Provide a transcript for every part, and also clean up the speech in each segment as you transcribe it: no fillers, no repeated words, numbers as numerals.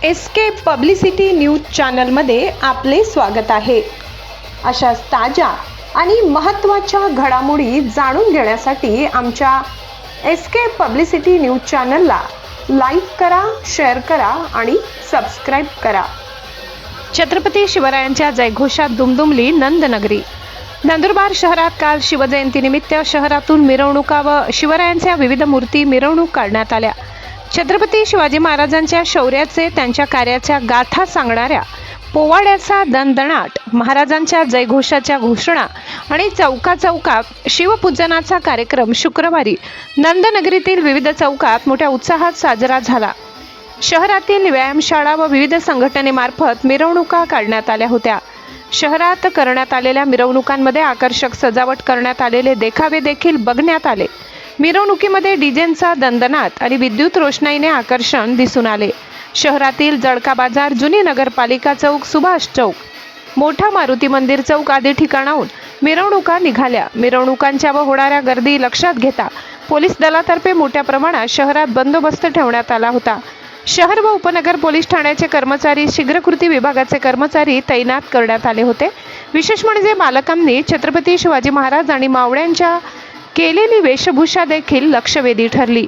SK publicity news चॅनलमध्ये आपले स्वागत आहे। अशा ताज्या आणि महत्त्वाच्या घडामोडी जाणून घेण्यासाठी आमच्या एसके पब्लिसिटी न्यूज चॅनलला लाईक करा, शेअर करा आणि सबस्क्राइब करा। छत्रपती शिवरायांच्या जयघोषात दुमदुमली नंदनगरी। नंदुरबार शहरात काल शिवजयंतीनिमित्त शहरातून मिरवणुका व शिवरायांच्या विविध मूर्ती मिरवणूक काढण्यात आल्या। छत्रपती शिवाजी महाराजांच्या शौर्याचे, त्यांच्या कार्याच्या गाथा सांगणाऱ्या पोवाड्याचा दणदणाट, महाराजांच्या जयघोषाच्या घोषणा आणि चौकाचौकात शिवपूजनाचा कार्यक्रम शुक्रवारी नंदनगरीतील विविध चौकात मोठ्या उत्साहात साजरा झाला। शहरातील व्यायामशाळा व विविध संघटनेमार्फत मिरवणुका काढण्यात आल्या होत्या। शहरात करण्यात आलेल्या मिरवणुकांमध्ये आकर्षक सजावट करण्यात आलेले देखावे देखील बघण्यात आले। मिरवणुकीमध्ये डीजेंचा दणदणाट आणि विद्युत रोषणाईने आकर्षण दिसून आले। शहरातील जळका बाजार, जुनी नगरपालिका चौक, सुभाष चौक, मोठा मारुती मंदिर चौक आदी ठिकाणाहून मिरवणुका निघाल्या। मिरवणुकांच्या व होणाऱ्या गर्दी लक्षात घेता पोलीस दलातर्फे मोठ्या प्रमाणात शहरात बंदोबस्त ठेवण्यात आला होता। शहर व उपनगर पोलीस ठाण्याचे कर्मचारी, शीघ्र कृती विभागाचे कर्मचारी तैनात करण्यात आले होते। विशेष म्हणजे बालकांनी छत्रपती शिवाजी महाराज आणि मावळ्यांच्या केलेली वेशभूषा देखील लक्षवेधी ठरली।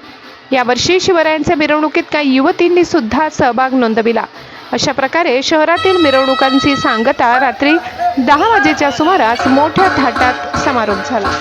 यावर्षी शिवरायांच्या मिरवणुकीत काही युवतींनी सुद्धा सहभाग नोंदविला। अशा प्रकारे शहरातील मिरवणुकांची सांगता रात्री 10 वाजेच्या सुमारास मोठ्या थाटात समारोप झाला।